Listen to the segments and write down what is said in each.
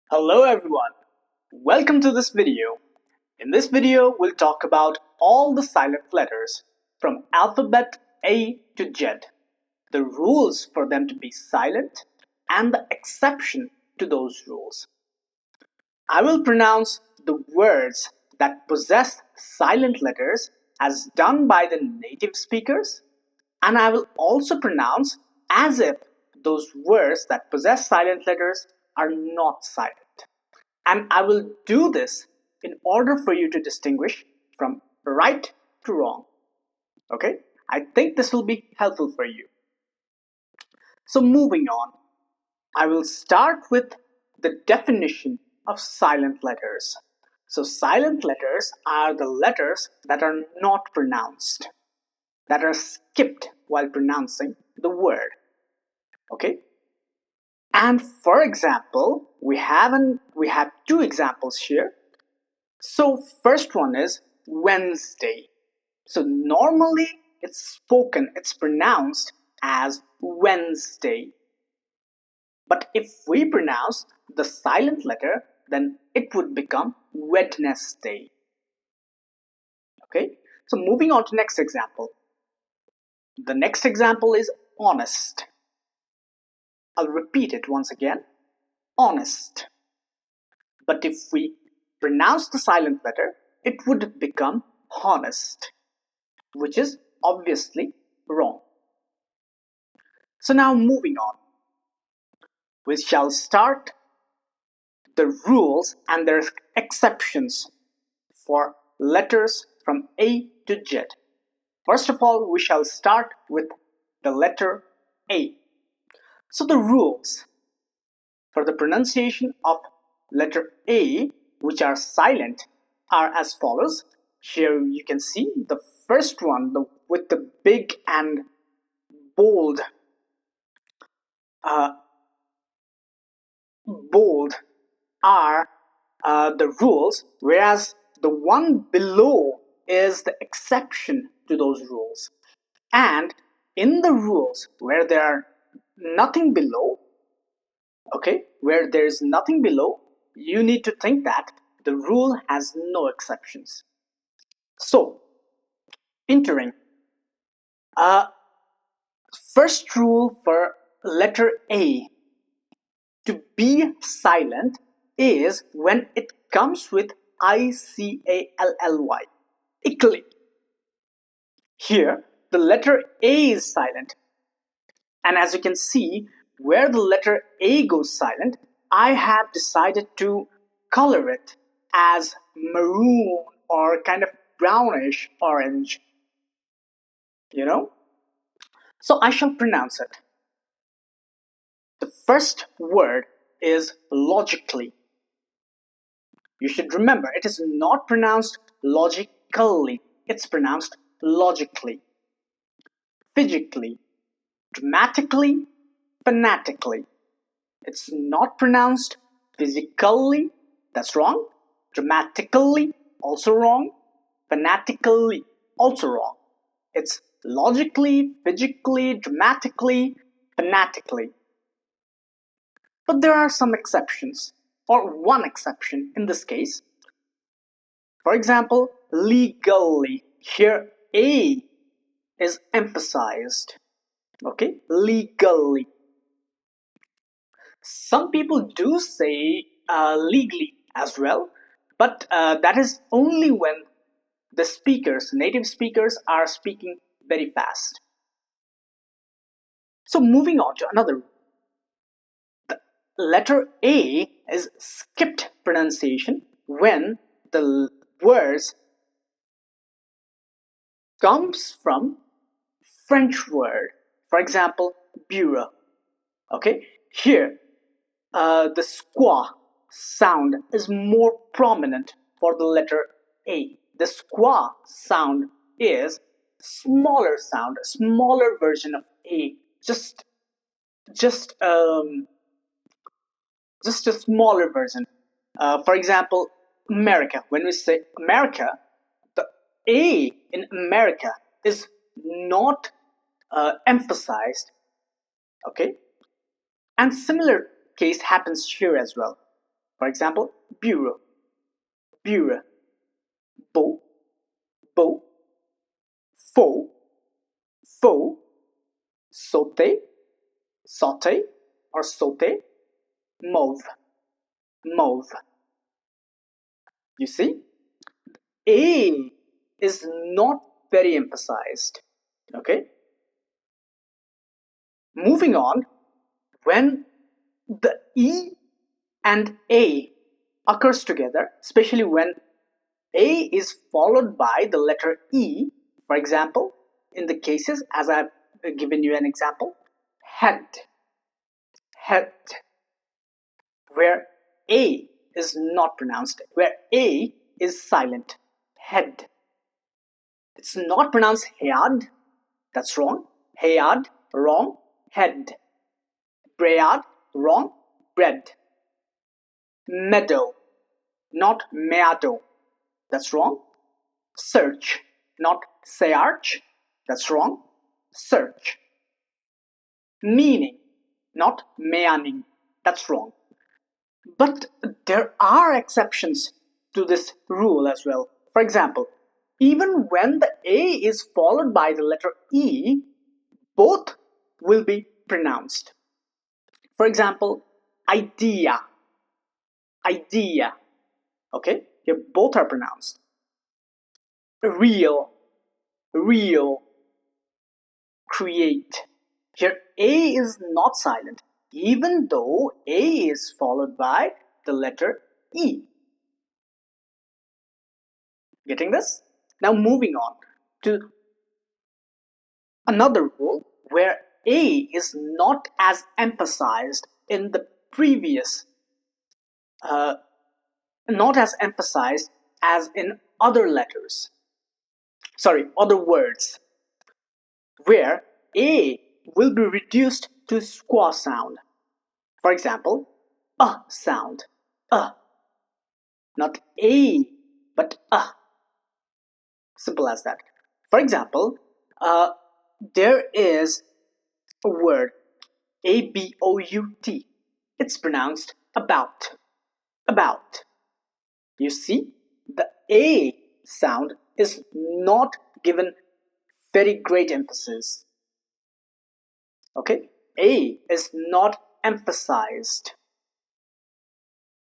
Hello everyone, welcome to this video. In this video, we'll talk about all the silent letters from alphabet A to Z, the rules for them to be silent and the exception to those rules. I will pronounce the words that possess silent letters as done by the native speakers, and I will also pronounce as if those words that possess silent letters are not silent. And I will do this in order for you to distinguish from right to wrong. Okay? I think this will be helpful for you. So moving on, I will start with the definition of silent letters. So silent letters are the letters that are not pronounced, that are skipped while pronouncing the word. Okay? And for example, we have two examples here. So first one is Wednesday. So normally it's pronounced as Wednesday. But if we pronounce the silent letter, then it would become Wednesday. Okay, so moving on to next example. The next example is honest. I'll repeat it once again, honest. But if we pronounce the silent letter, it would become honest, which is obviously wrong. So now moving on, we shall start the rules and their exceptions for letters from A to Z. First of all, we shall start with the letter A. So the rules for the pronunciation of letter A, which are silent, are as follows. Here you can see the first one with the big and bold are the rules, whereas the one below is the exception to those rules. And in the rules where there are nothing below, where there is nothing below, you need to think that the rule has no exceptions. So, entering first rule for letter A to be silent is when it comes with ICALLY, ICLY. Here, the letter A is silent. And as you can see, where the letter A goes silent, I have decided to color it as maroon or kind of brownish orange. So I shall pronounce it. The first word is logically. You should remember, it is not pronounced logically, it's pronounced logically. Physically, dramatically, fanatically. It's not pronounced physically, that's wrong. Dramatically, also wrong. Fanatically, also wrong. It's logically, physically, dramatically, fanatically. But there are some exceptions, or one exception in this case. For example, legally. Here, A is emphasized. Okay, legally. Some people do say legally as well, but that is only when the speakers, native speakers, are speaking very fast. So moving on to another rule. The letter A is skipped pronunciation when the words comes from French word. For example, bureau. Okay, here the schwa sound is more prominent for the letter A. The schwa sound is smaller sound, a smaller version of A, just a smaller version. For example, America. When we say America, the A in America is not emphasized. Okay, and similar case happens here as well. For example, bureau, bureau, bow, bow, faux, faux, sauté, sauté or sauté, mauve, mauve. You see, A is not very emphasized. Okay? Moving on, when the E and A occurs together, especially when A is followed by the letter E, for example, in the cases as I've given you an example, head, head, where A is not pronounced, where A is silent, head. It's not pronounced head, that's wrong, head, wrong, head. Bread, wrong, bread. Meadow, not meadow, that's wrong. Search, not search, that's wrong. Search. Meaning, not meaning, that's wrong. But there are exceptions to this rule as well. For example, even when the A is followed by the letter E, both will be pronounced. For example, idea, idea. Okay, here both are pronounced. Real, real. Create. Here A is not silent, even though A is followed by the letter E. Getting this? Now moving on to another rule where A is not as emphasized in the previous, not as emphasized as in other letters. Sorry, other words, where A will be reduced to schwa sound. For example, a sound, a, not A, but a. Simple as that. For example, there is a word A-B-O-U-T. It's pronounced about, about. You see, the A sound is not given very great emphasis. Okay, A is not emphasized,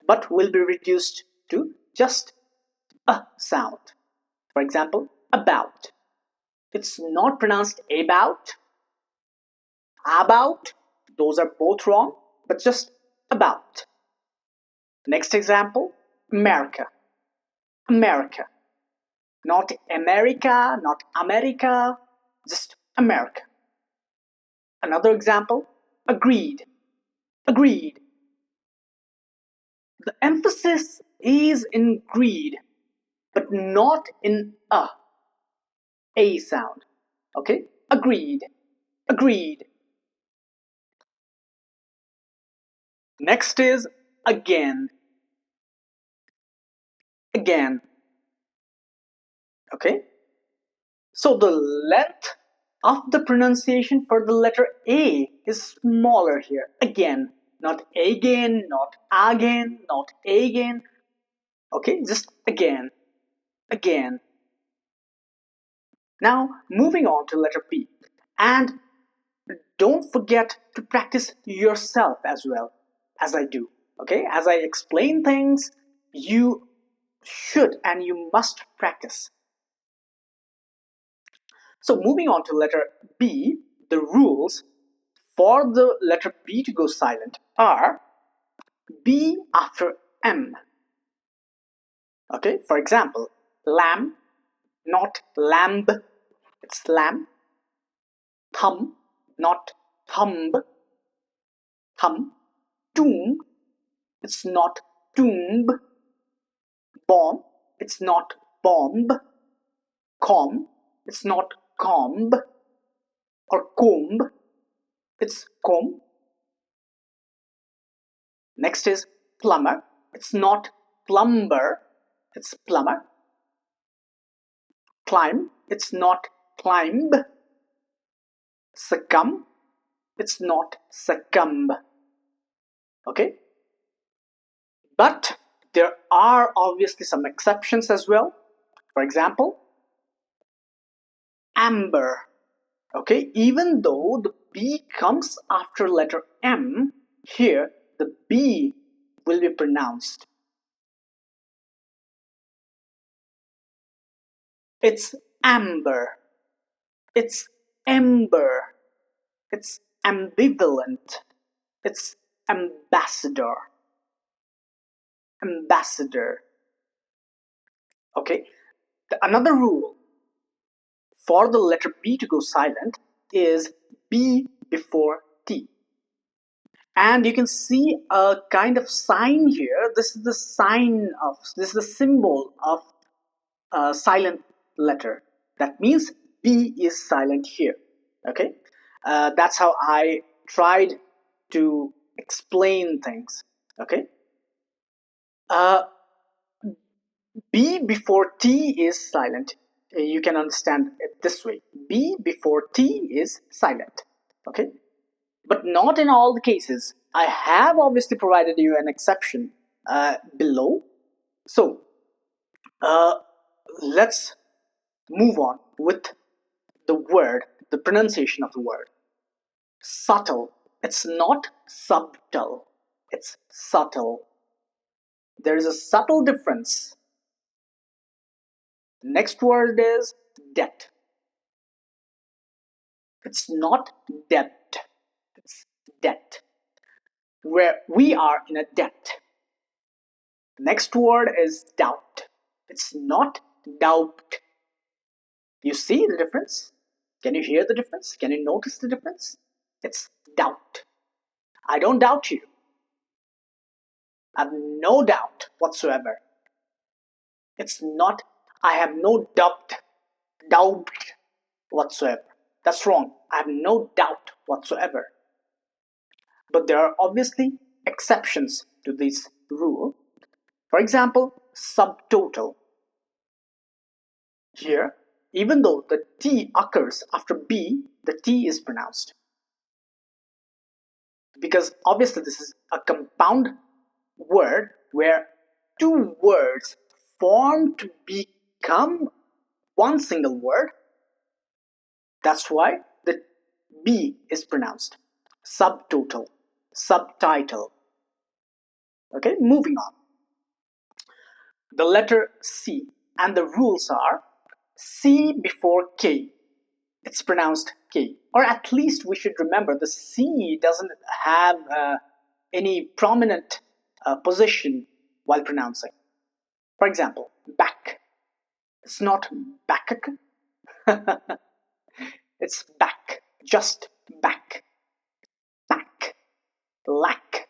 but will be reduced to just a sound. For example, about. It's not pronounced about, about. Those are both wrong, but just about. Next example, America. America. Not America, not America, just America. Another example, agreed. Agreed. The emphasis is in greed, but not in a sound. Okay? Agreed. Agreed. Next is again. Again. Okay? So the length of the pronunciation for the letter A is smaller here. Again. Not again, not again, not again. Okay? Just again. Again. Now, moving on to letter B. And don't forget to practice yourself as well as I do. Okay? As I explain things, you should and you must practice. So moving on to letter B, the rules for the letter B to go silent are B after M. Okay? For example, lamb, not lamb, it's lamb. Thumb, not thumb, thumb. Tomb, it's not tomb. Bomb, it's not bomb. Comb, it's not comb. Or comb, it's comb. Next is plumber, it's not plumber, it's plumber. Climb, it's not climb. Succumb, it's not succumb. Okay? But there are obviously some exceptions as well. For example, amber. Okay, even though the B comes after letter M, here the B will be pronounced. It's amber. It's ember. It's ambivalent. It's ambassador. Ambassador. Okay, another rule for the letter B to go silent is B before T. And you can see a kind of sign here. This is the symbol of a silent letter. That means B is silent here. Okay, that's how I tried to explain things. Okay, B before T is silent. You can understand it this way. B before T is silent. Okay, but not in all the cases. I have obviously provided you an exception below. So let's move on with the word, the pronunciation of the word. Subtle. It's not subtle. It's subtle. There is a subtle difference. Next word is debt. It's not debt. It's debt. Where we are in a debt. Next word is doubt. It's not doubt. You see the difference? Can you hear the difference? Can you notice the difference? It's doubt. I don't doubt you. I have no doubt whatsoever. It's not, I have no doubt whatsoever. That's wrong. I have no doubt whatsoever. But there are obviously exceptions to this rule. For example, subtotal. Here, even though the T occurs after B, the T is pronounced. Because obviously this is a compound word where two words form to become one single word. That's why the B is pronounced. Subtotal, subtitle. Okay, moving on. The letter C, and the rules are C before K. It's pronounced K, or at least we should remember the C doesn't have any prominent position while pronouncing. For example, back. It's not back. It's back, just back. Back, lack,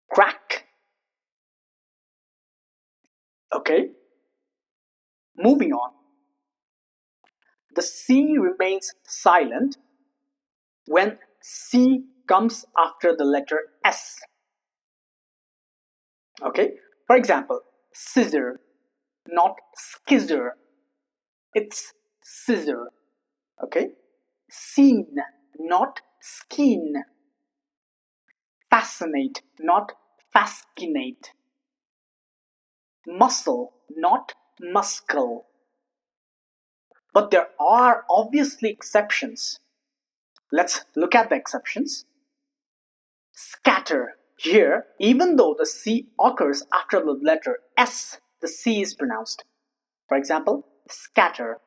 crack. Okay, moving on. The C remains silent when C comes after the letter S. Okay, for example, scissor, not skizzer. It's scissor. Okay, scene, not skin. Fascinate, not fascinate. Muscle, not muscle. But there are obviously exceptions. Let's look at the exceptions. Scatter. Here, even though the C occurs after the letter S, the C is pronounced. For example, scatter.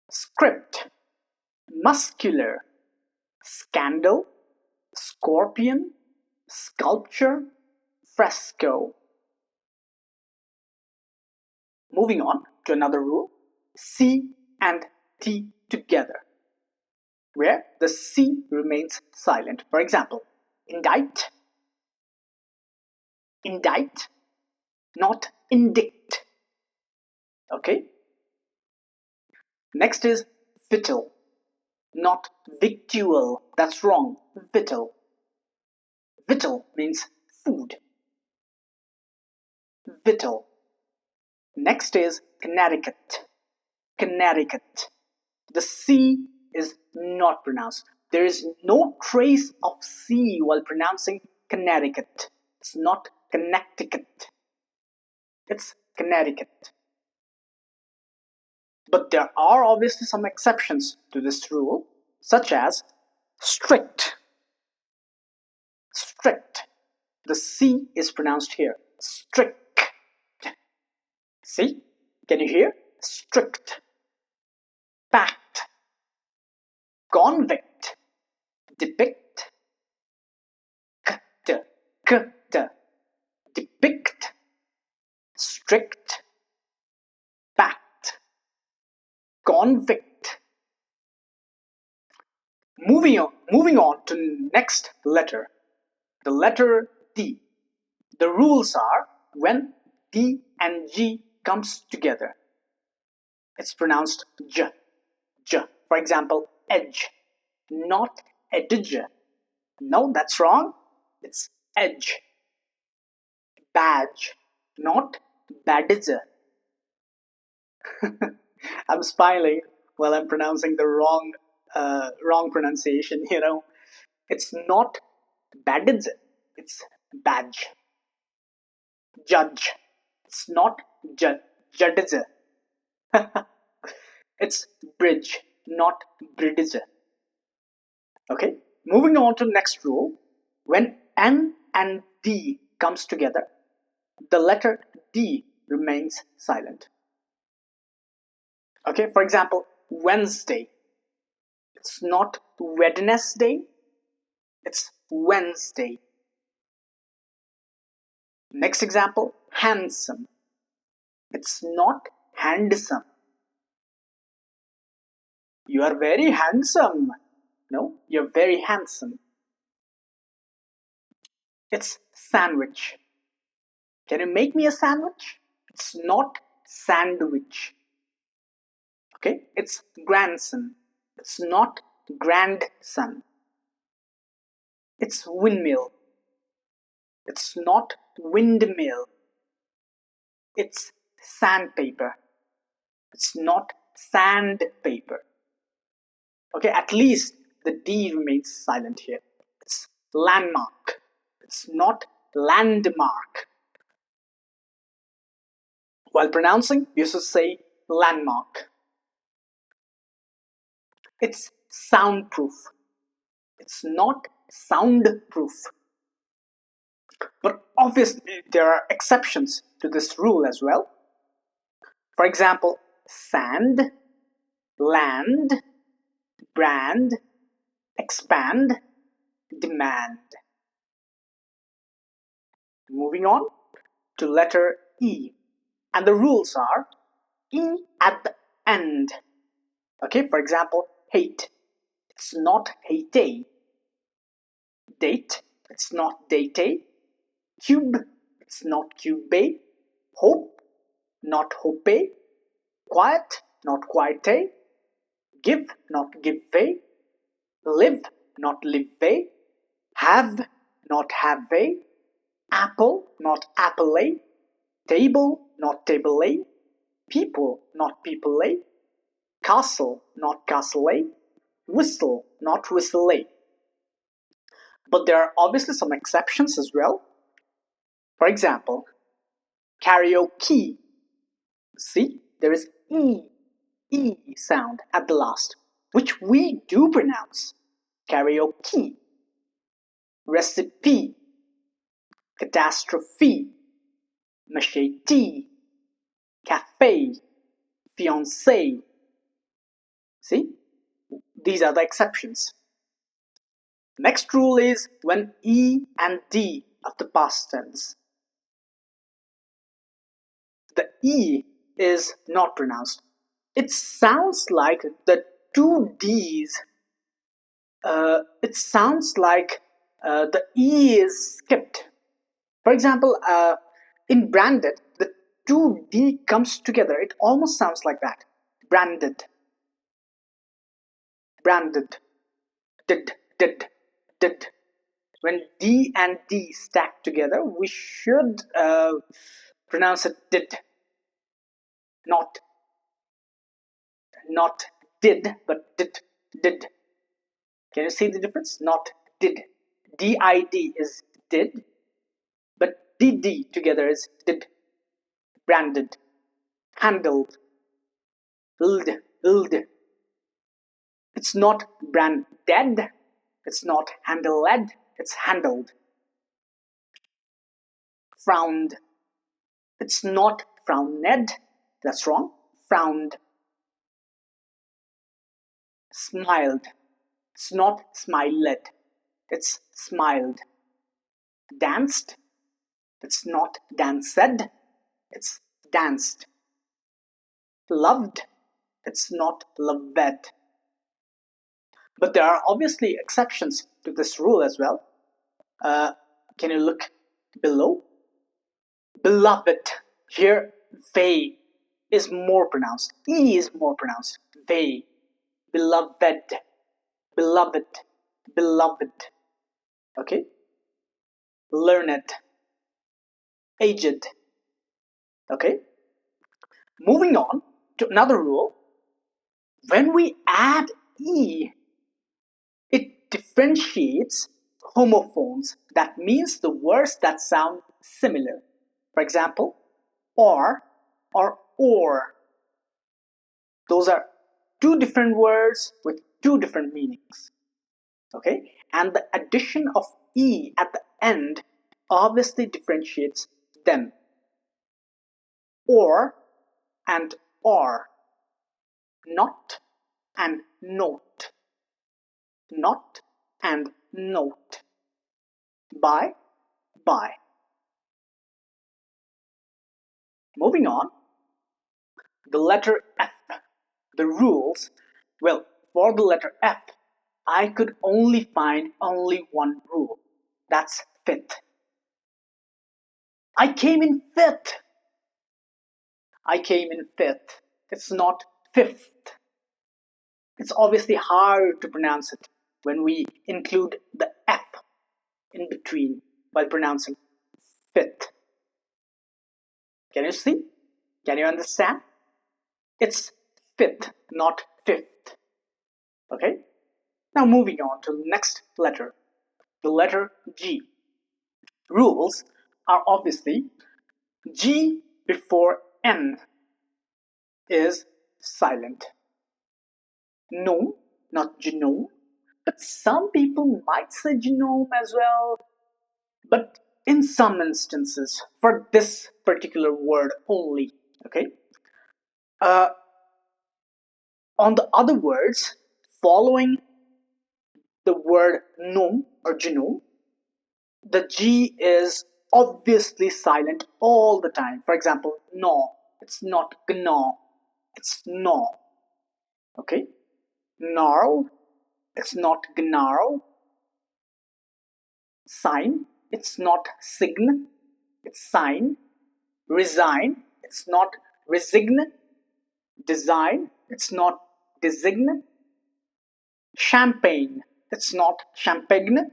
Script. Muscular. Scandal. Scorpion. Sculpture. Fresco. Moving on to another rule. C and T together, where the C remains silent. For example, indict, indict, not indict. Okay? Next is victual, not victual. That's wrong. Victual. Victual means food. Victual. Next is Connecticut. Connecticut. The C is not pronounced. There is no trace of C while pronouncing Connecticut. It's not Connecticut. It's Connecticut. But there are obviously some exceptions to this rule, such as strict. Strict. The C is pronounced here. Strict. See? Can you hear? Strict. Pact. Convict. Depict. Ct. Depict. Strict. Pact. Convict. Moving on to next letter. The letter D. The rules are when D and G comes together, it's pronounced J. J. For example, edge, not edge. No, that's wrong. It's edge. Badge, not badge. I'm smiling while I'm pronouncing the wrong pronunciation. It's not badge. It's badge. Judge. It's not judge. It's bridge, not bridge. Okay, moving on to next rule. When N and D comes together, the letter D remains silent. Okay, for example, Wednesday. It's not Wednesday, it's Wednesday. Next example, handsome. It's not handsome. You are very handsome. No, you're very handsome. It's sandwich. Can you make me a sandwich? It's not sandwich. Okay, it's grandson. It's not grandson. It's windmill. It's not windmill. It's sandpaper. It's not sandpaper. Okay, at least the D remains silent here. It's landmark. It's not landmark. While pronouncing, you should say landmark. It's soundproof. It's not soundproof. But obviously, there are exceptions to this rule as well. For example, sand, land, brand, expand, demand. Moving on to letter E. And the rules are E at the end. Okay, for example, hate. It's not hate. Date. It's not date. Cube. It's not cube. Hope. Not hope. Quiet. Not quiet. Give. Not give. Live. Not live. Have. Not have. Apple. Not apple. Table. Not table. People. Not people. Castle. Not castle. Whistle. Not whistle. But there are obviously some exceptions as well. For example, karaoke. See, there is E sound at the last, which we do pronounce. Karaoke. Recipe. Catastrophe. Machete. Cafe. Fiancé. See, these are the exceptions. Next rule is when E and D of the past tense. The E is not pronounced. It sounds like the two D's. It sounds like the E is skipped. For example, in branded, the two D comes together. It almost sounds like that. Branded. Branded. Did. When D and D stack together, we should pronounce it did. Not did, but did. Can you see the difference? Not did. D-I-D is did, but DD together is did, branded, handled, ild. It's not branded, it's not handled, it's handled. Frowned, it's not frowned, that's wrong, frowned. Smiled, it's not smiled, it's smiled. Danced, it's not danced, it's danced. Loved, it's not loved. But there are obviously exceptions to this rule as well. Can you look below? Beloved, here they is more pronounced. E is more pronounced. They. Beloved, beloved, beloved. Okay? Learned, aged. Okay? Moving on to another rule. When we add E, it differentiates homophones. That means the words that sound similar. For example, or. Those are two different words with two different meanings. Okay? And the addition of E at the end obviously differentiates them. Or and or. Not and note. Not and note. By. Moving on, the letter F. The rules, well, for the letter F, I could only find only one rule. That's fifth. I came in fifth. I came in fifth. It's not fifth. It's obviously hard to pronounce it when we include the F in between while pronouncing fifth. Can you see? Can you understand? It's fifth, not fifth. Okay? Now moving on to the next letter, the letter G. Rules are obviously G before N is silent. No, not genome, but some people might say genome as well. But in some instances, for this particular word only, okay? On the other words, following the word nom or genome, the G is obviously silent all the time. For example, no, it's not gnaw, it's no. Okay? Gnarl, it's not gnarl. Sign, it's not sign, it's sign. Resign, it's not resign. Design, it's not design. Champagne, it's not champagne.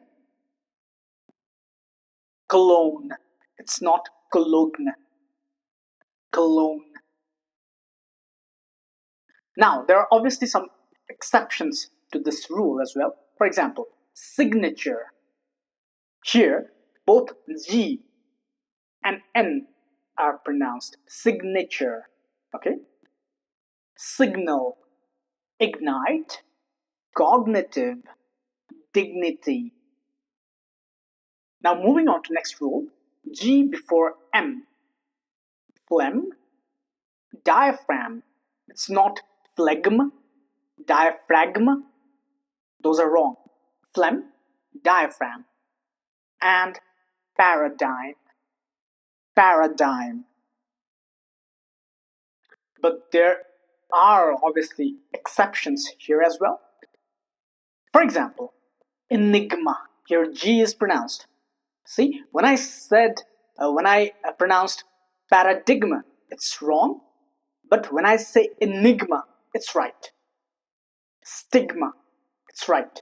Cologne, it's not cologne. Cologne. Now, there are obviously some exceptions to this rule as well. For example, signature. Here, both G and N are pronounced signature. Okay? Signal, ignite, cognitive, dignity. Now, moving on to next rule, G before M. Phlegm, diaphragm. It's not phlegm, diaphragm. Those are wrong. Phlegm, diaphragm. And paradigm. Paradigm. But there are obviously exceptions here as well. For example, enigma. Here G is pronounced. See, when I pronounced paradigm, it's wrong. But when I say enigma, it's right. Stigma, it's right.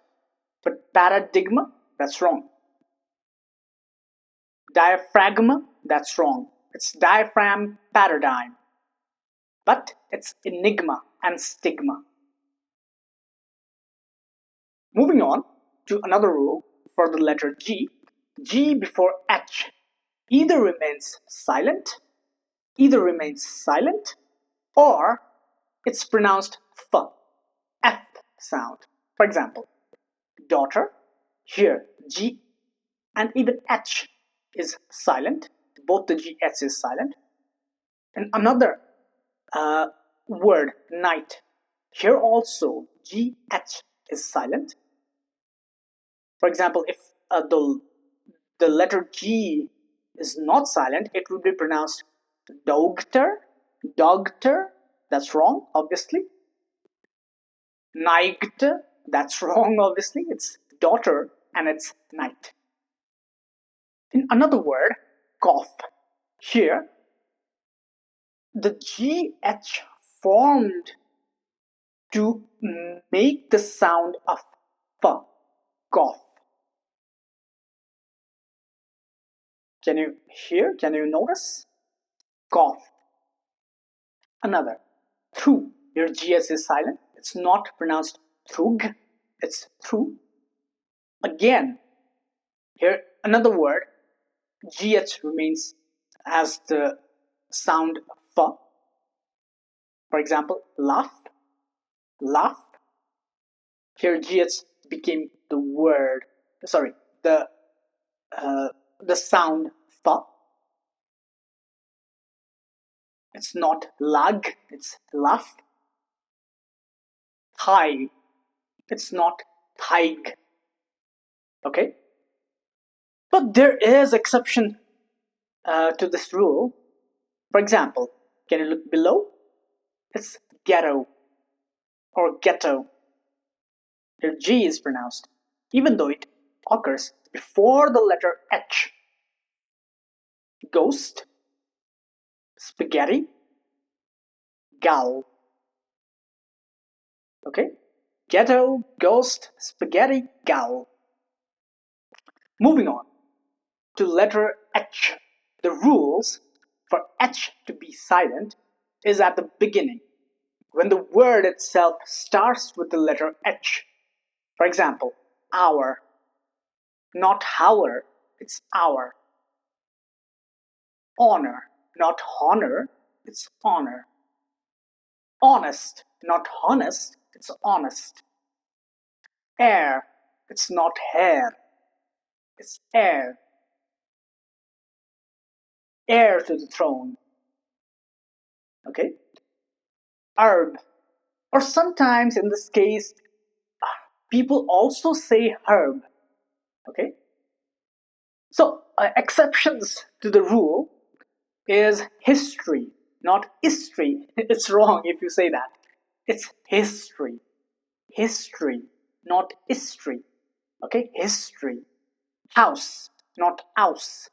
But paradigm, that's wrong. Diaphragm, that's wrong. It's diaphragm, paradigm. But it's enigma and stigma. Moving on to another rule for the letter G. G before H. either remains silent, or it's pronounced F sound. For example, daughter, here G and even H is silent, both the GH is silent. And another word, night, here also GH is silent. For example, if the letter G is not silent, it would be pronounced dogter, that's wrong, obviously. Neigte, that's wrong, obviously. It's daughter and it's night. In another word, cough, here the GH formed to make the sound of F, cough. Can you hear? Can you notice? Cough. Another, through. Your GS is silent. It's not pronounced thrug. It's through. Again, here another word. GH remains as the sound F. For example, laugh. Laugh. Here GH became the word. Sorry, the sound F. It's not lag, it's laugh. Thigh, it's not thigh. Okay? But there is exception to this rule. For example, can you look below? It's ghetto or ghetto. Here G is pronounced, even though it occurs before the letter H. Ghost, spaghetti, gal. Okay? Ghetto, ghost, spaghetti, gal. Moving on to letter H. The rules for H to be silent is at the beginning, when the word itself starts with the letter H. For example, hour, not howler, it's hour. Honor, not honor, it's honor. Honest, not honest, it's honest. Heir, it's not hair, it's heir. Heir to the throne. Okay? Herb, or sometimes in this case, people also say herb. Okay? So, exceptions to the rule is history, not history. It's wrong if you say that. It's history. History, not history. Okay? History. House, not house.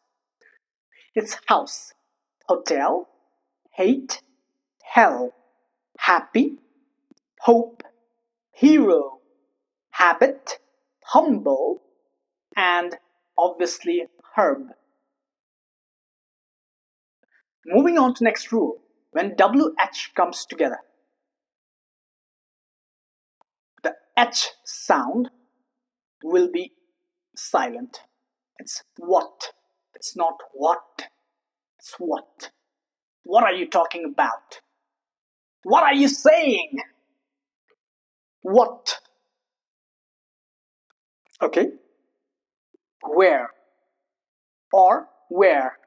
It's house. Hotel, hate, hell, happy, hope, hero, habit, humble, and obviously herb. Moving on to next rule, when WH comes together, the H sound will be silent. It's what. It's not what. It's what. What are you talking about? What are you saying? What? Okay. Where or where.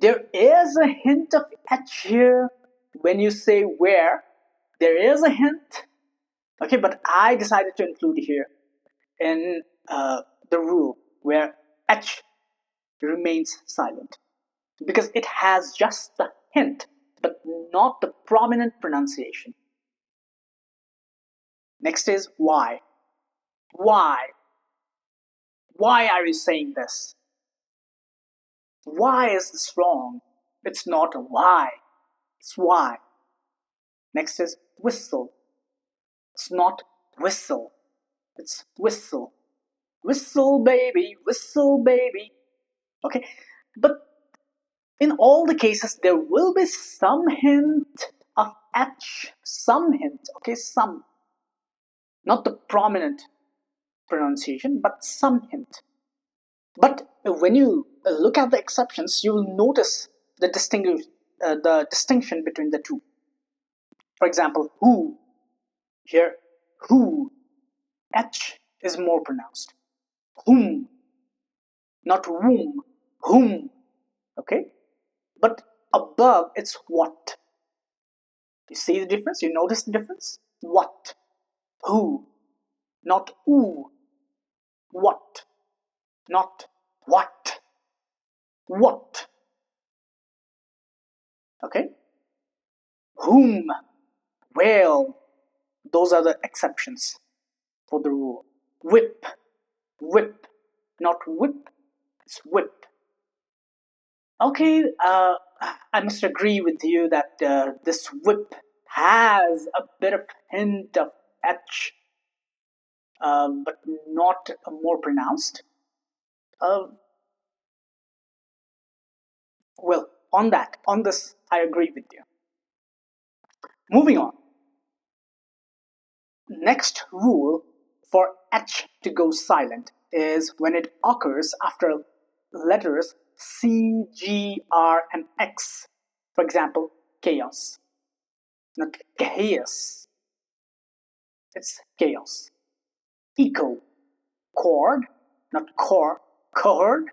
There is a hint of H here when you say where. There is a hint. Okay, but I decided to include here in the rule where H remains silent because it has just the hint but not the prominent pronunciation. Next is why. Why? Why are you saying this? Why is this wrong? It's not a why, it's why. Next is whistle. It's not whistle, it's whistle. Whistle baby, whistle baby. Okay, but in all the cases there will be some hint of H, some hint, okay, some. Not the prominent pronunciation, but some hint. But when you look at the exceptions, you will notice the distinction between the two. For example, who. Here, who. H is more pronounced. Whom, not whom. Whom. Okay? But above, it's what. You see the difference? You notice the difference? What. Who. Not who. What. Not what. What. Okay? Whom. Well. Those are the exceptions for the rule. Whip. Whip. Not whip. It's whip. Okay, I must agree with you that this whip has a bit of hint of H, but not more pronounced. Well, on this, I agree with you. Moving on. Next rule for H to go silent is when it occurs after letters C, G, R, and X. For example, chaos. Not chaos. It's chaos. Echo. Chord. Not core. Chord.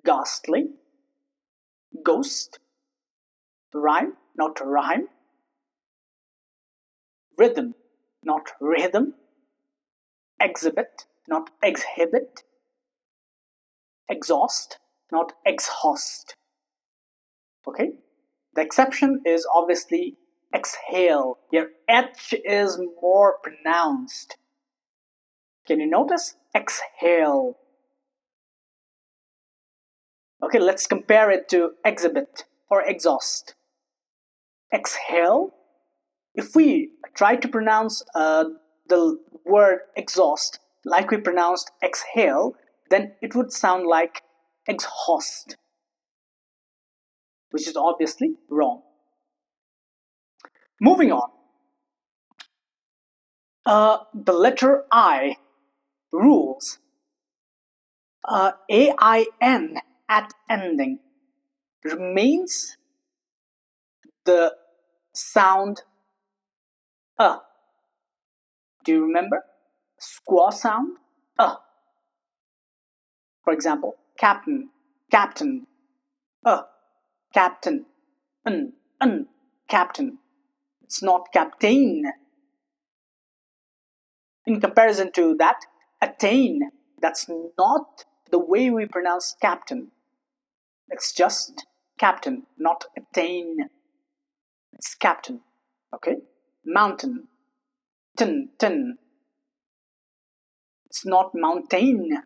Ghastly. Ghost. Rhyme. Not rhyme. Rhythm. Not rhythm. Exhibit. Not exhibit. Exhaust. Not exhaust. Okay? The exception is obviously exhale. Here, H is more pronounced. Can you notice? Exhale. Okay, let's compare it to exhibit or exhaust. Exhale. If we try to pronounce the word exhaust like we pronounced exhale, then it would sound like exhaust, which is obviously wrong. Moving on. The letter I rules. AIN at ending remains the sound Do you remember? Squaw sound? For example, captain, captain, captain, captain. It's not captain. In comparison to that, attain, that's not the way we pronounce captain. It's just captain, not attain. It's captain. Okay? Mountain. Tin. It's not mountain.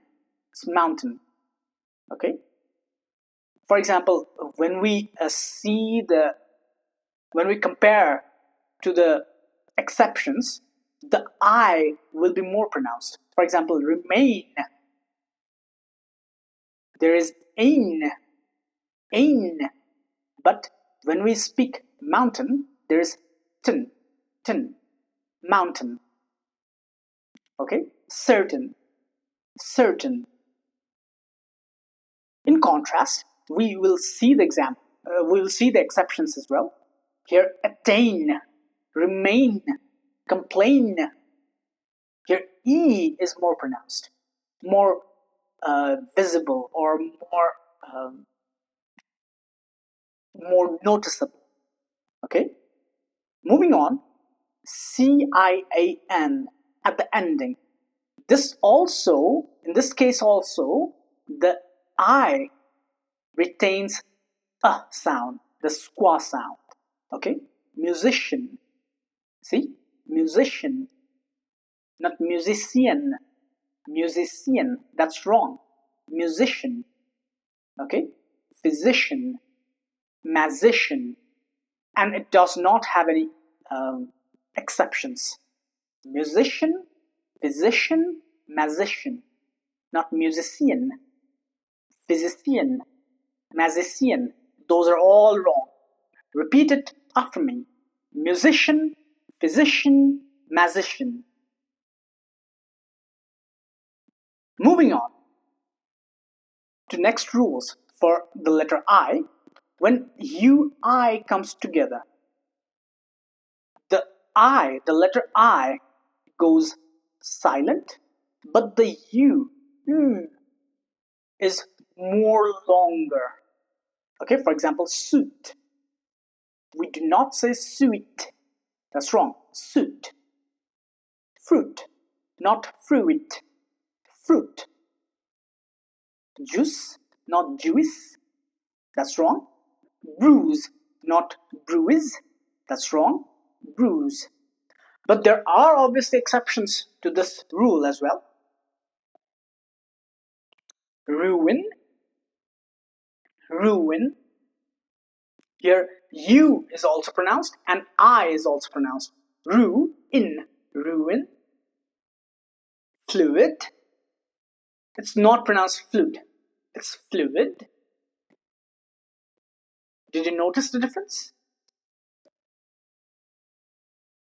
It's mountain. Okay? For example, when we compare to the exceptions, the I will be more pronounced. For example, remain. There is ain. But when we speak mountain, there is tin, mountain. Okay? Certain. In contrast, we will see the exceptions as well. Here, attain, remain, complain. Here, E is more pronounced, more visible, or more noticeable. Okay? Moving on, CIAN at the ending. In this case also, the I retains a sound, the squaw sound. Okay? Musician. See? Musician. Not musician. Musician. That's wrong. Musician. Okay? Physician. Magician. And it does not have any exceptions. Musician, physician, magician. Not musician, physician, magician. Those are all wrong. Repeat it after me. Musician, physician, magician. Moving on to next rules for the letter I. When UI comes together, the letter I goes silent, but the U is more longer. Okay, for example, suit. We do not say sweet. That's wrong. Suit. Fruit, not fruit. Fruit. Juice, not juice. That's wrong. Bruise, not bruise. That's wrong. Bruise. But there are obviously exceptions to this rule as well. Ruin, ruin. Here, U is also pronounced and I is also pronounced. Ruin, ruin. Fluid. It's not pronounced fluid. It's fluid. Did you notice the difference?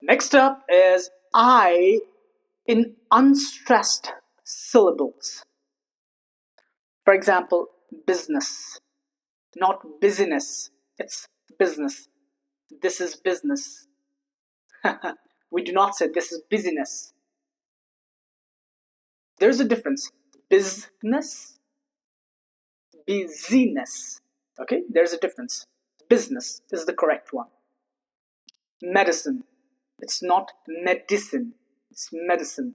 Next up is I in unstressed syllables. For example, business, not busyness. It's business. This is business. We do not say this is busyness. There's a difference. Business, busyness. Okay, there's a difference. Business is the correct one. Medicine. It's not medicine. It's medicine.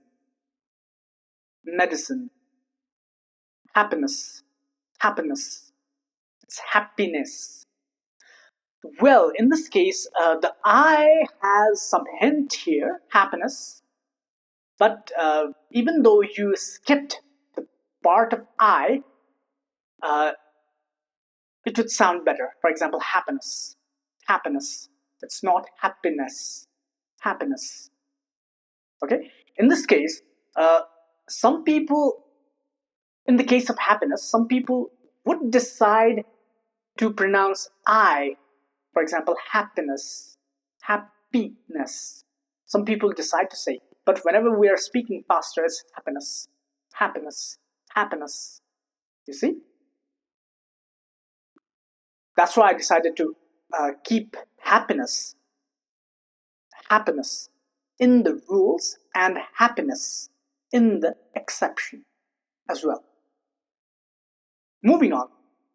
Medicine. Happiness. Happiness. It's happiness. Well, in this case, the I has some hint here, happiness. But even though you skipped the part of I, it would sound better. For example, happiness. Happiness. It's not happiness. Happiness. Okay? In this case, some people, in the case of happiness, some people would decide to pronounce I. For example, happiness. Happiness. Some people decide to say, but whenever we are speaking faster, it's happiness. Happiness. Happiness. You see? That's why I decided to keep happiness in the rules and happiness in the exception as well. Moving on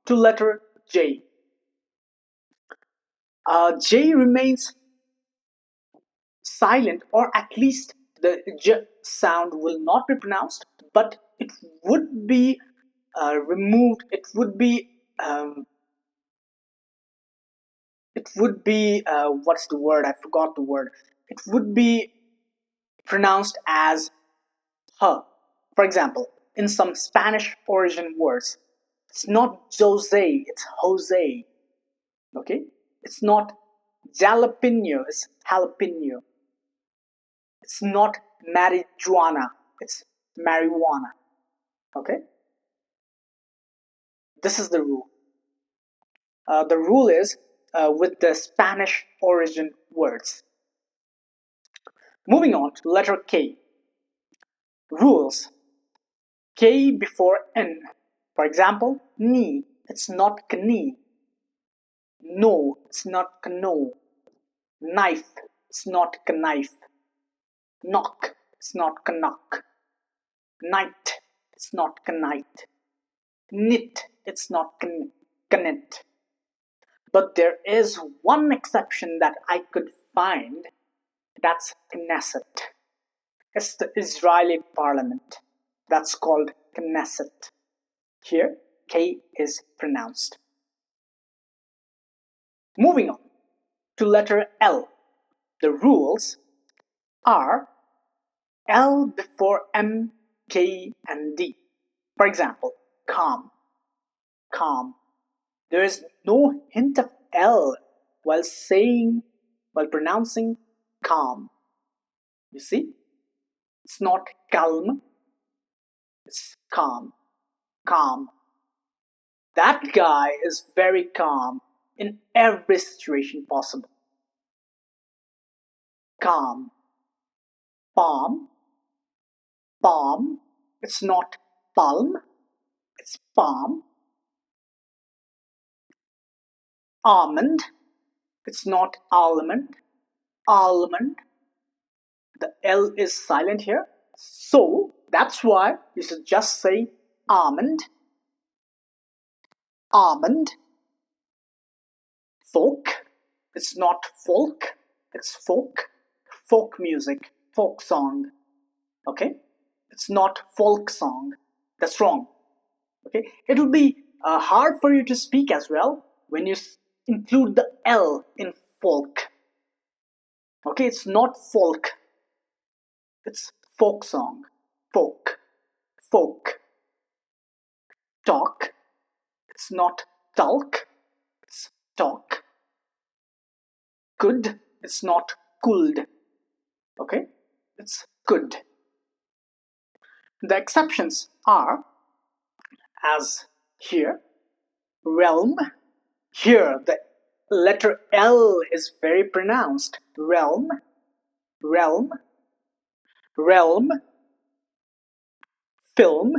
to letter J. J remains silent, or at least the J sound will not be pronounced, but it would be removed. It would be what's the word? I forgot the word. It would be pronounced as her. For example, in some Spanish origin words, it's not Jose, it's Jose. Okay? It's not jalapeno, it's jalapeno. It's not marijuana, it's marijuana. Okay? This is the rule. The rule is with the Spanish origin words. Moving on to letter K. Rules. K before N. For example, knee. It's not knee. No, it's not no. Knife. It's not knife. Knock. It's not knock. Night. It's not knight. Knit. It's not knit. But there is one exception that I could find. That's Knesset. It's the Israeli parliament. That's called Knesset. Here, K is pronounced. Moving on to letter L. The rules are L before M, K, and D. For example, calm. Calm. There is no hint of L while pronouncing calm. You see? It's not calm. It's calm. Calm. That guy is very calm in every situation possible. Calm. Palm. Palm. It's not palm. It's palm. almond. It's not almond. Almond. The L is silent here. So that's why you should just say almond. Almond. Folk. It's not folk. It's folk. Folk music. Folk song. Okay? It's not folk song. That's wrong. Okay? It'll be hard for you to speak as well when you include the L in folk. Okay? It's not folk. It's folk song. Folk. Folk. Talk. It's not talk. It's talk. Good. It's not could. Okay? It's could. The exceptions are, as here, realm. Here, the letter L is very pronounced. Realm. Realm. Realm. Film.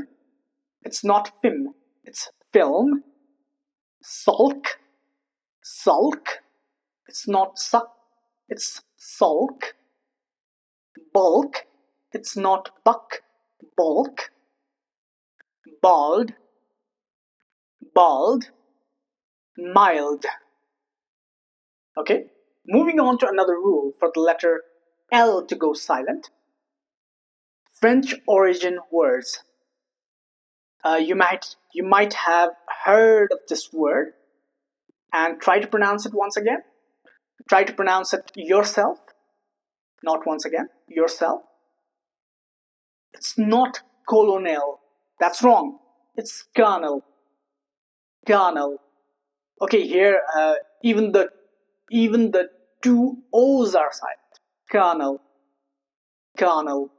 It's not film. It's film. Sulk. Sulk. It's not suck. It's sulk. Bulk. It's not buck. Bulk. Bald. Bald. Mild. Okay, moving on to another rule for the letter L to go silent. French origin words. You might have heard of this word, and try to pronounce it once again. Try to pronounce it yourself, not once again, yourself. It's not colonel. That's wrong. It's colonel. Colonel. Okay, here even the two O's are silent. Colonel. Colonel.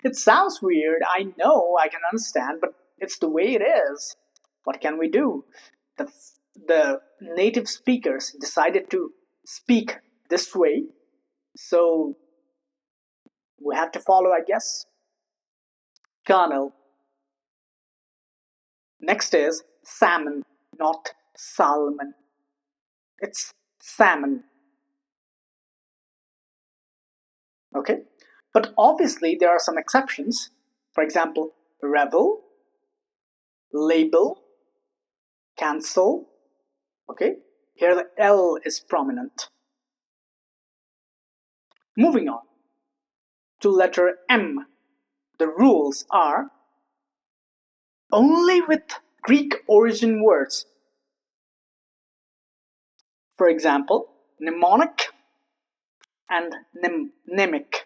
It sounds weird, I know, I can understand, but it's the way it is. What can we do? The native speakers decided to speak this way, so we have to follow, I guess. Colonel. Next is salmon, not salmon. It's salmon. Okay? But obviously there are some exceptions. For example, revel, label, cancel. Okay? Here the L is prominent. Moving on to letter M. The rules are only with Greek origin words. For example, mnemonic and mnemic.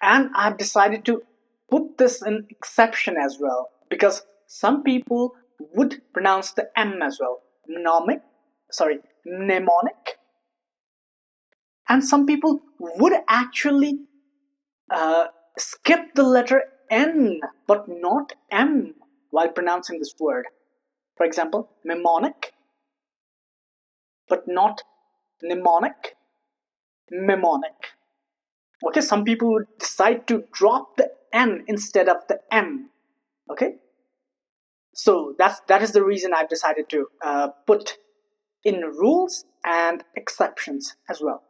And I've decided to put this in exception as well, because some people would pronounce the M as well. Mnemonic, and some people would actually skip the letter N but not M while pronouncing this word. For example, mnemonic but not mnemonic, mnemonic. Okay, some people would decide to drop the N instead of the M. Okay, so that is the reason I've decided to put in rules and exceptions as well.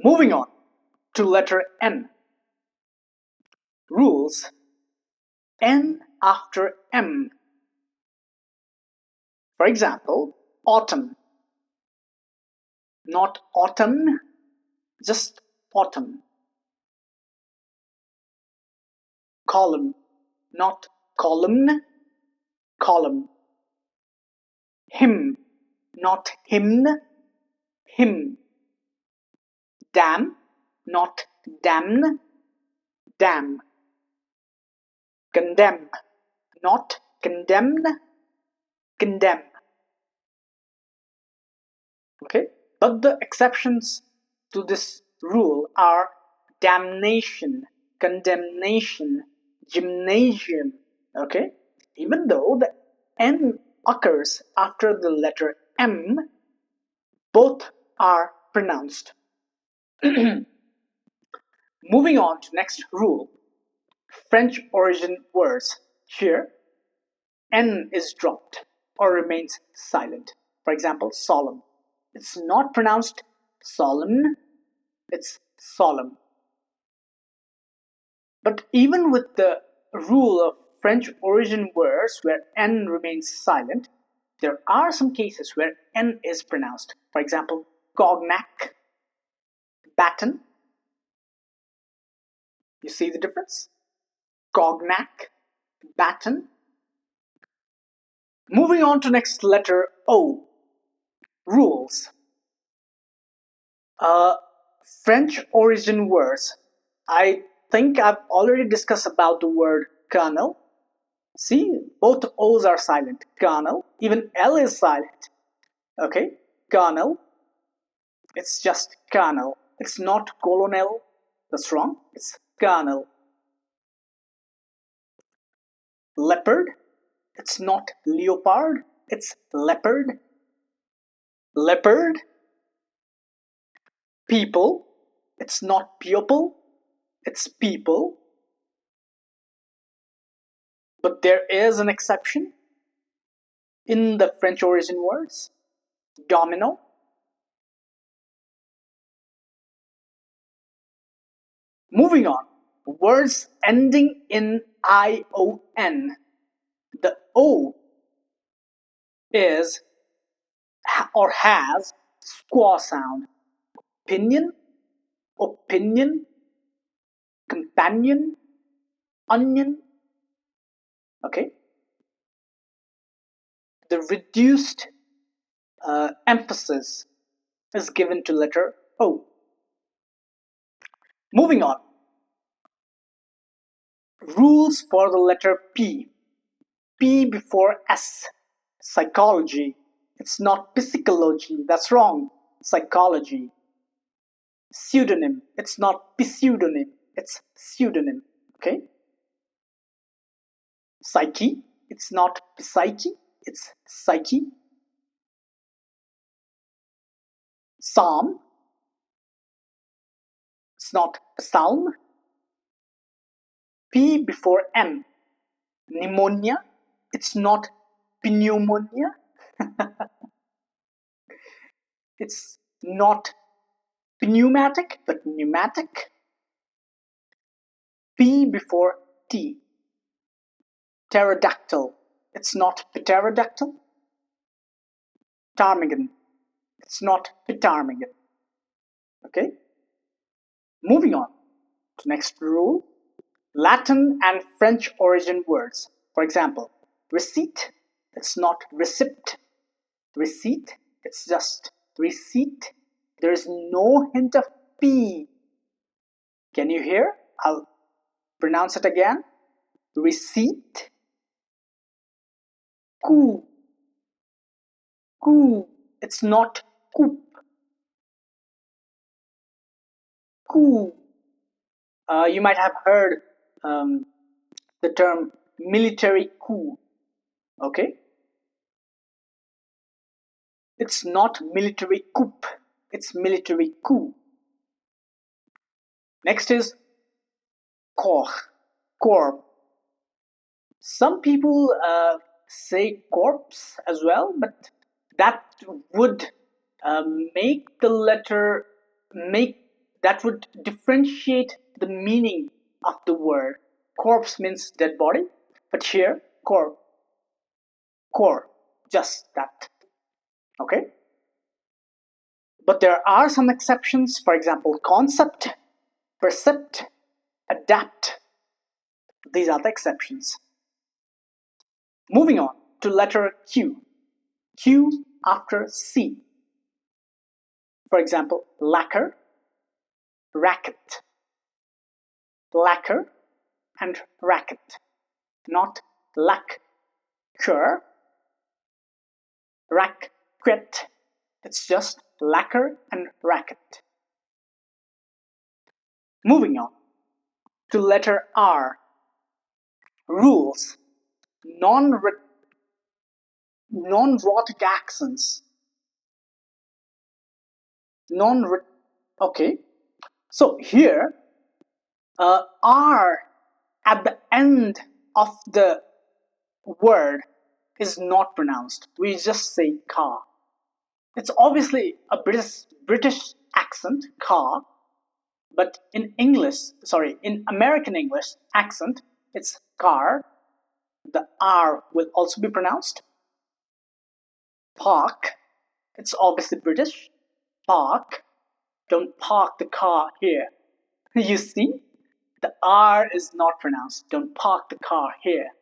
Moving on to letter N. Rules. N after M. For example, autumn. Not autumn, just autumn. Column. Not column, column. Hymn. Not hymn, hymn. Dam. Not damn, dam. Condemn. Not condemn, condemn. Okay, but the exceptions to this rule are damnation, condemnation, gymnasium. Okay, even though the N occurs after the letter M, both are pronounced. Moving on to next rule, French origin words. Here, N is dropped. or remains silent. For example, solemn. It's not pronounced solemn, it's solemn. But even with the rule of French origin words where N remains silent, there are some cases where N is pronounced. For example, cognac, baton. You see the difference? Cognac, baton. Moving on to next letter O, rules. French origin words. I think I've already discussed about the word colonel. See, both O's are silent. Colonel, even L is silent. Okay, colonel. It's just colonel. It's not colonel. That's wrong. It's colonel. Leopard. It's not leopard. It's leopard. Leopard. People. It's not people. It's people. But there is an exception in the French origin words. Domino. Moving on. Words ending in ION. The O is or has squaw sound. Opinion, opinion, companion, onion. Okay. The reduced emphasis is given to letter O. Moving on. Rules for the letter P. P before S. Psychology. It's not psychology. That's wrong. Psychology. Pseudonym. It's not pseudonym. It's pseudonym. Okay. Psyche. It's not psyche. It's psyche. Psalm. It's not psalm. P before M. Pneumonia. It's not pneumonia. It's not pneumatic, but pneumatic. P before T. Pterodactyl. It's not pterodactyl. Ptarmigan. It's not ptarmigan. Okay. Moving on to next rule. Latin and French origin words. For example, receipt. It's not receipt. Receipt. It's just receipt. There is no hint of P. Can you hear? I'll pronounce it again. Receipt. Coup. Coup. It's not coup. Coup. You might have heard the term military coup. Okay? It's not military coup. It's military coup. Next is corps. Corps. Some people say corpse as well, but that would make the letter that would differentiate the meaning of the word. Corpse means dead body, but here corps, just that. Okay. But there are some exceptions. For example, concept, percept, adapt. These are the exceptions. Moving on to letter Q. Q after C. For example, lacquer, racket. Lacquer and racket. Not lacquer, racket. It's just lacquer and racket. Moving on to letter R. Rules. Non-rhotic accents. Okay. So here, R at the end of the word is not pronounced. We just say car. It's obviously a British accent, car, but in American English accent, it's car. The R will also be pronounced. Park, it's obviously British. Park, don't park the car here. You see, the R is not pronounced. Don't park the car here.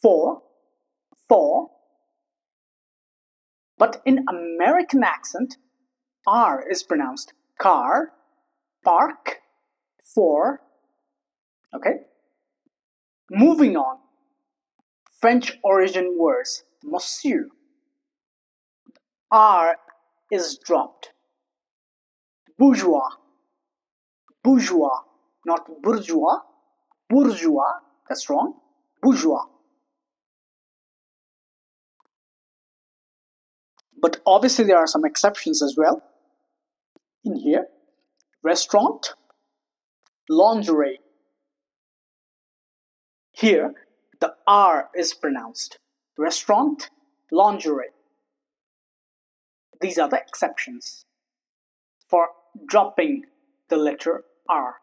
For, but in American accent, R is pronounced. Car, park, for. Okay? Moving on. French origin words. Monsieur. R is dropped. Bourgeois. Bourgeois. Not bourgeois. Bourgeois. That's wrong. Bourgeois. But obviously there are some exceptions as well. In here. Restaurant. Lingerie. Here, the R is pronounced. Restaurant, lingerie. These are the exceptions for dropping the letter R.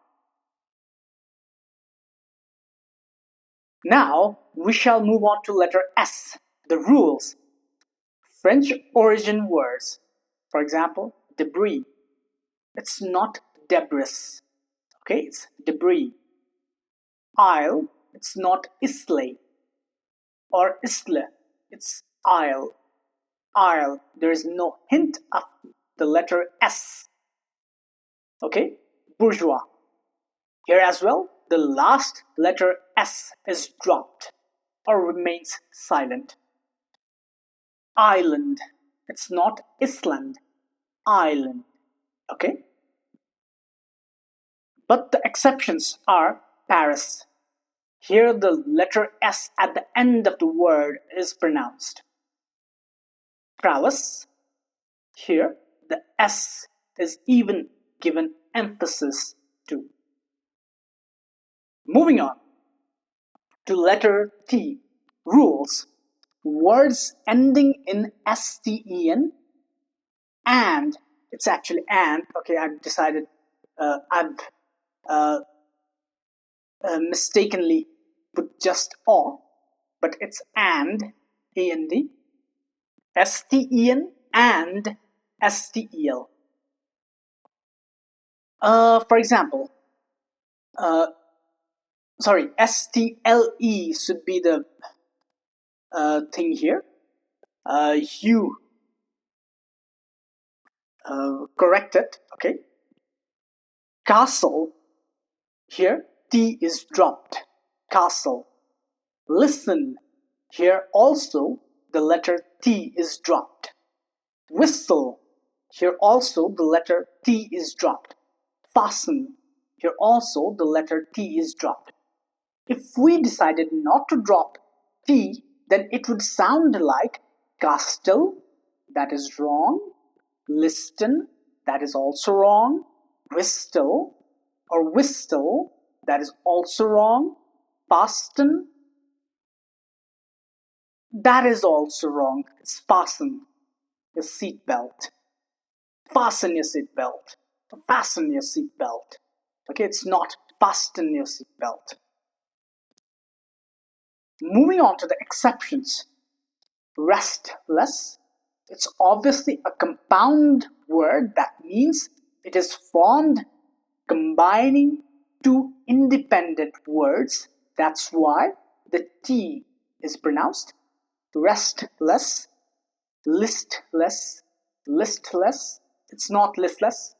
Now, we shall move on to letter S, the rules. French origin words, for example, debris. It's not debris, okay, it's debris. Isle, it's not isle or isle, it's isle. Isle, there is no hint of the letter S. Okay, bourgeois. Here as well, the last letter S is dropped or remains silent. Island, it's not Island, island. Okay, but the exceptions are Paris. Here the letter S at the end of the word is pronounced. Prowess, here the S is even given emphasis to. Moving on to letter T. Rules. Words ending in STEN and, it's actually and, okay, I've decided, I've mistakenly put just or, but it's and, A-N-D, STEN and STEL. For example, STLE should be the thing here. You correct it, okay? Castle, here T is dropped. Castle. Listen, here also the letter T is dropped. Whistle, here also the letter T is dropped. Fasten, here also the letter T is dropped. If we decided not to drop T, then it would sound like castle, that is wrong. Listen, that is also wrong. Whistle or whistle, that is also wrong. Fasten, that is also wrong. It's fasten your seatbelt. Fasten your seatbelt. Fasten your seatbelt. Okay, it's not fasten your seatbelt. Moving on to the exceptions. Restless. It's obviously a compound word that means it is formed combining two independent words. That's why the T is pronounced. Restless, listless, listless. It's not listless.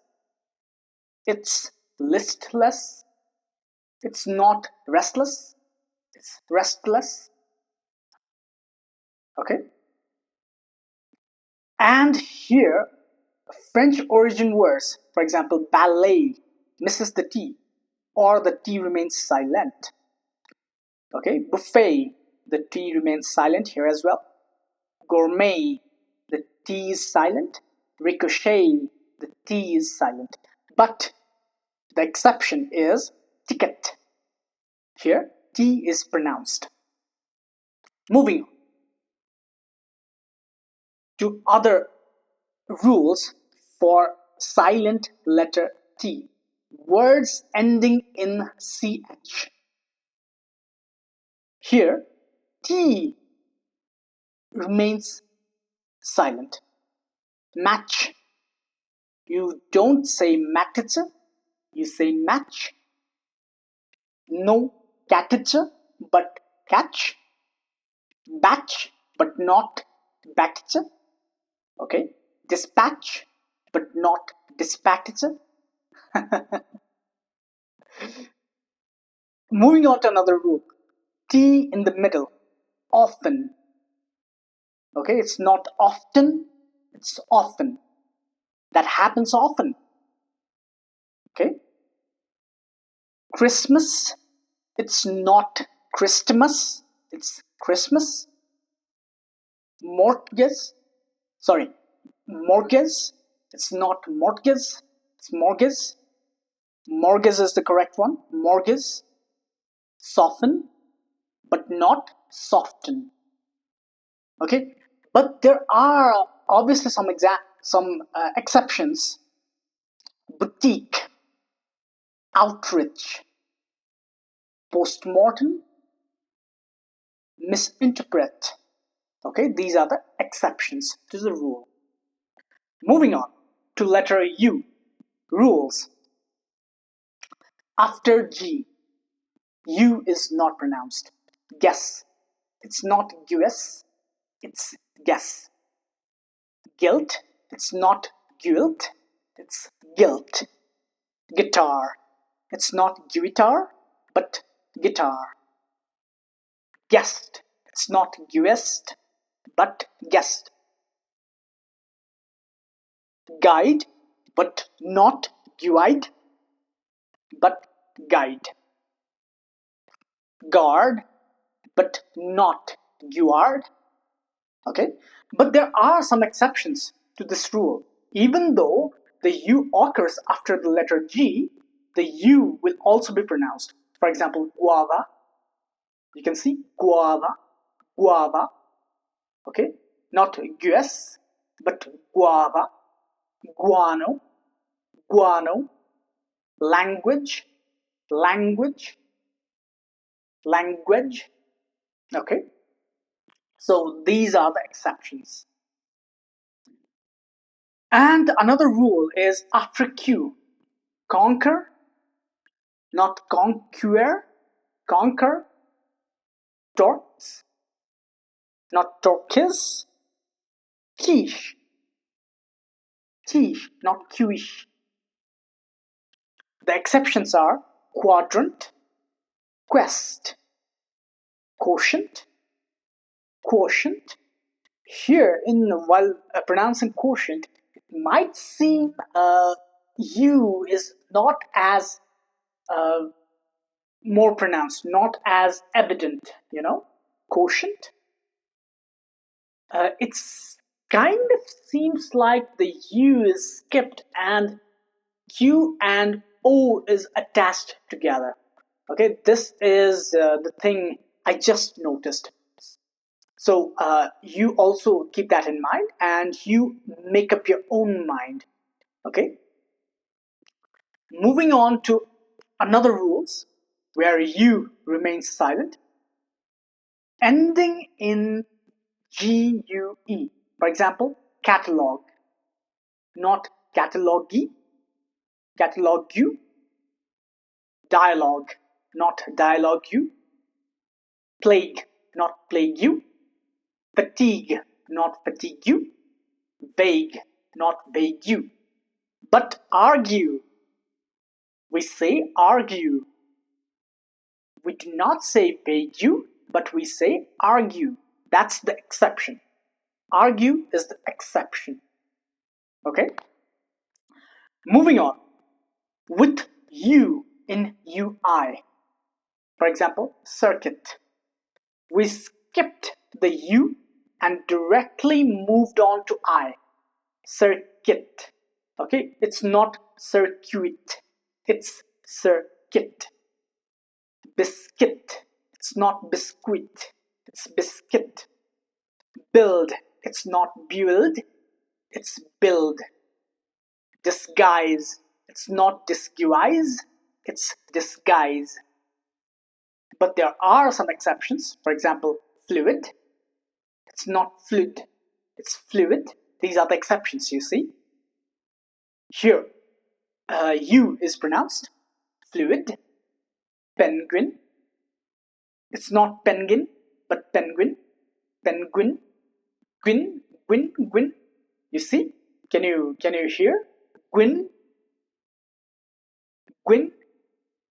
It's listless. It's not restless. It's restless. Okay. And here, French origin words, for example, ballet, misses the T, or the T remains silent. Okay, buffet, the T remains silent here as well. Gourmet, the T is silent. Ricochet, the T is silent. But the exception is ticket. Here, T is pronounced. Moving on to other rules for silent letter T. Words ending in CH. Here, T remains silent. Match. You don't say matcha, you say match. No catcha, but catch. Batch, but not batcha. Okay. Dispatch, but not dispatch. Moving on to another rule. T in the middle. Often. Okay, it's not often, it's often. That happens often. Okay. Christmas, it's not Christmas, it's Christmas. Mortgage, sorry, mortgage, it's not mortgage, it's mortgage. Mortgage is the correct one. Mortgage. Soften, but not soften. Okay, but there are obviously some exceptions. Boutique, outreach, postmortem, misinterpret. Okay, these are the exceptions to the rule. Moving on to letter U. Rules. After G, U is not pronounced. Guess. It's not US, it's guess. Guilt. It's not guilt, it's guilt. Guitar. It's not guitar, but guitar. Guest. It's not guest, but guest. Guide, but not guide, but guide. Guard, but not guard. Okay, but there are some exceptions to this rule. Even though the U occurs after the letter G, the U will also be pronounced. For example, guava. You can see guava, guava. Okay, not guess, but guava. Guano, guano. Language, language, language. Okay, so these are the exceptions. And another rule is after Q. Conquer, not conquer, conquer. Torts, not torquis. Quiche, quiche, not quiche. The exceptions are quadrant, quest, quotient, quotient. Here, while pronouncing quotient, it might seem U is not as more pronounced, not as evident, quotient. It's kind of seems like the U is skipped and Q and O is attached together. Okay, this is the thing I just noticed. So you also keep that in mind and you make up your own mind. Okay, moving on to another rules where U remains silent. Ending in GUE. For example, catalog, not catalogy, catalog you. Dialogue, not dialogue you. Plague, not plague you. Fatigue, not fatigue you. Vague, not vague you. But argue, we say argue. We do not say vague you, but we say argue. That's the exception. Argue is the exception. Okay? Moving on. With U in UI. For example, circuit. We skipped the U and directly moved on to I. Circuit. Okay? It's not circuit. It's circuit. Biscuit. It's not biscuit. it's biscuit. Build, it's not build, it's build. Disguise, it's not disguise, it's disguise. But there are some exceptions. For example, fluid, it's not fluid, it's fluid. These are the exceptions, you see. Here, U is pronounced fluid. Penguin, it's not penguin, but penguin. Penguin, gwyn, gwyn, gwyn. You see? Can you hear? Gwyn, gwyn,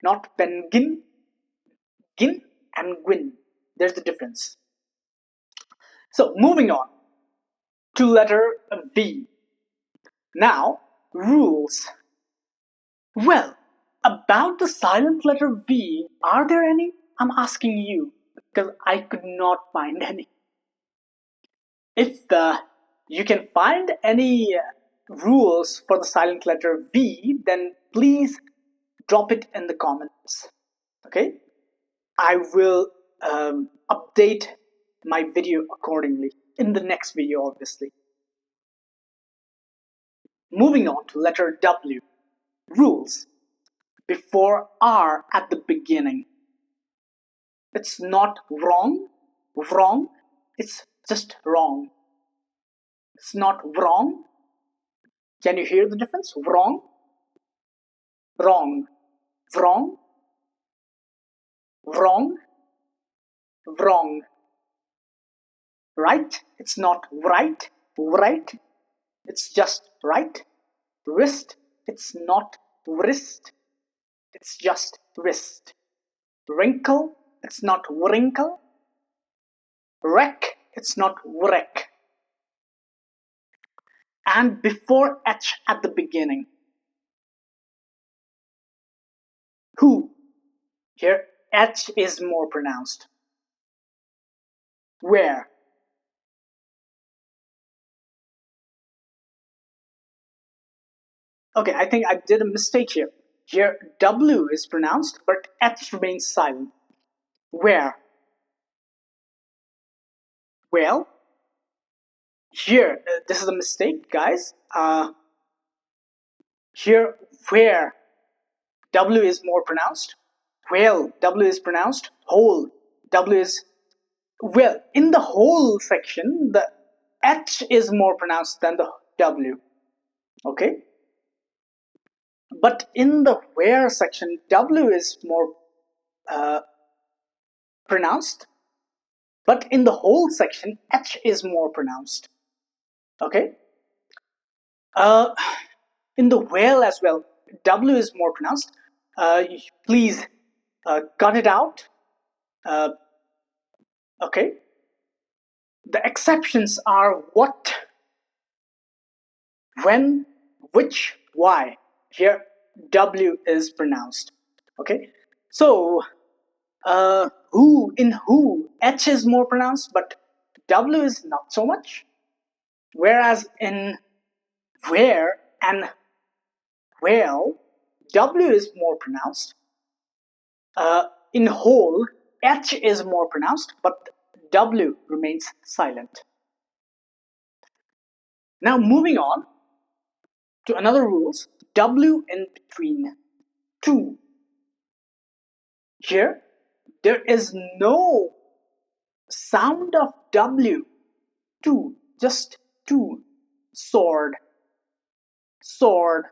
not penguin. Gin and gwyn. There's the difference. So moving on to letter V. Now, rules. Well, about the silent letter V, are there any? I'm asking you because I could not find any. If you can find any rules for the silent letter V, then please drop it in the comments. Okay? I will update my video accordingly in the next video, obviously. Moving on to letter W. Rules. Before R at the beginning. It's not wrong, it's just wrong. It's not wrong. Can you hear the difference? Wrong, wrong, wrong, wrong, wrong. Right, it's not right, it's just right. Wrist, it's not wrist, it's just wrist. Wrinkle, it's not wrinkle. Wreck, it's not wreck. And before H at the beginning. Who? Here H is more pronounced. Where? Okay, I think I did a mistake here. Here W is pronounced, but H remains silent. Where? Well, here, this is a mistake, guys. Here, where? W is more pronounced. Well, W is pronounced. Whole, W is, well, in the whole section, the H is more pronounced than the W. Okay? But in the where section, W is more pronounced. But in the whole section, H is more pronounced. Okay? In the whale as well, W is more pronounced. Please cut it out. Okay? The exceptions are what, when, which, why. Here, W is pronounced. Okay? So, who, in who, H is more pronounced, but W is not so much. Whereas in where and whale, W is more pronounced. In whole, H is more pronounced, but W remains silent. Now moving on to another rules, W in between two. Here, there is no sound of W. Two, just two. Sword, sword.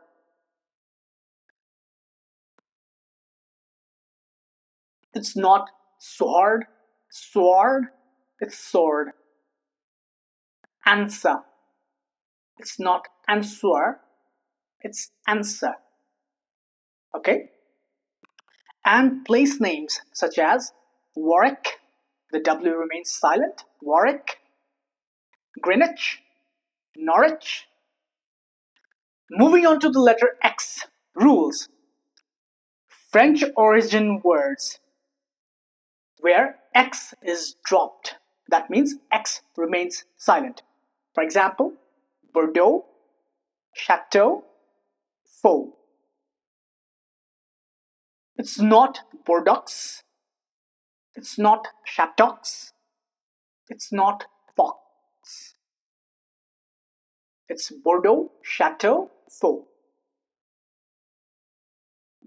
It's not sword, sword, it's sword. Answer, it's not answer, it's answer. Okay? And place names such as Warwick, the W remains silent, Warwick, Greenwich, Norwich. Moving on to the letter X, rules. French origin words where X is dropped. That means X remains silent. For example, Bordeaux, Chateau, Faux. It's not Bordeaux, it's not Chateaux, It's not fox. It's Bordeaux, Chateau, Faux.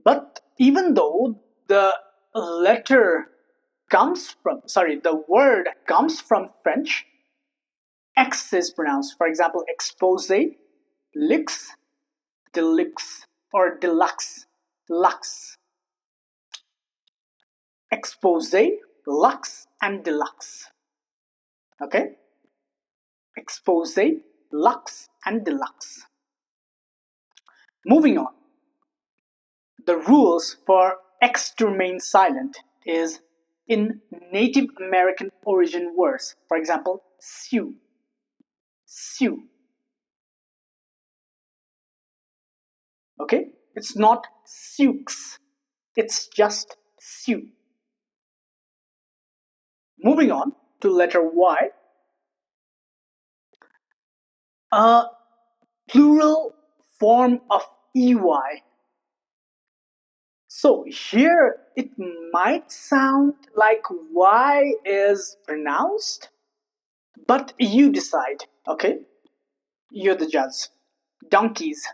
But even though the the word comes from French, X is pronounced. For example, expose, lix, deluxe, or deluxe, lux. Expose, lux, and deluxe. Okay? Expose, lux, and deluxe. Moving on. The rules for X to remain silent is in Native American origin words. For example, Sioux, Sioux. Okay? It's not Sioux. It's just Sioux. Moving on to letter Y. A plural form of EY. So here it might sound like Y is pronounced, but you decide, okay? You're the judge. Donkeys,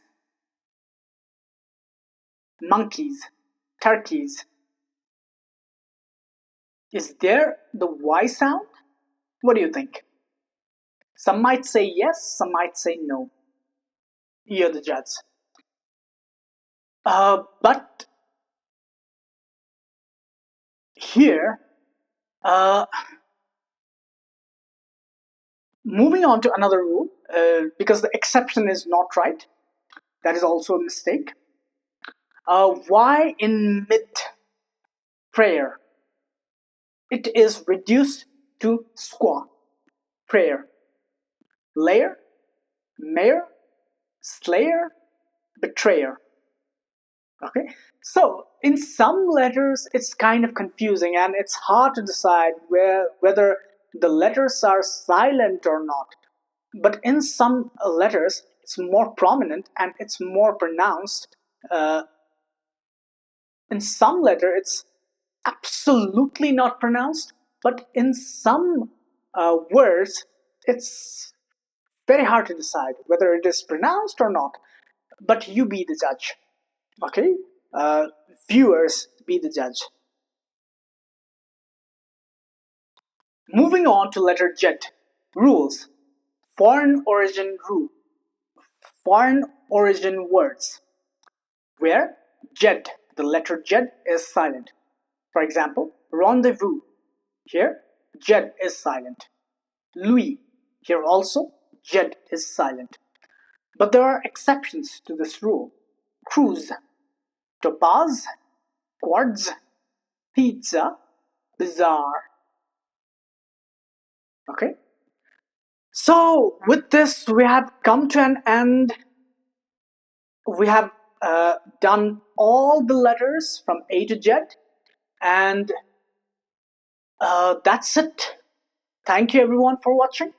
monkeys, turkeys. Is there the Y sound? What do you think? Some might say yes, some might say no. You're the judge. But here, moving on to another rule, because the exception is not right, that is also a mistake. Y in mid prayer, it is reduced to squaw, prayer, layer, mayor, slayer, betrayer. Okay, so in some letters it's kind of confusing and it's hard to decide whether the letters are silent or not. But in some letters it's more prominent and it's more pronounced. In some letter it's absolutely not pronounced, but in some words it's very hard to decide whether it is pronounced or not. But you be the judge. Okay, viewers be the judge. Moving on to letter Z. Rules. Foreign origin rule. Foreign origin words where Z, the letter Z is silent. For example, rendezvous. Here Z is silent. Louis. Here also Z is silent. But there are exceptions to this rule. Cruise, topaz, quartz, pizza, bizarre. Okay, so with this we have come to an end. We have done all the letters from A to Z, and that's it. Thank you everyone for watching.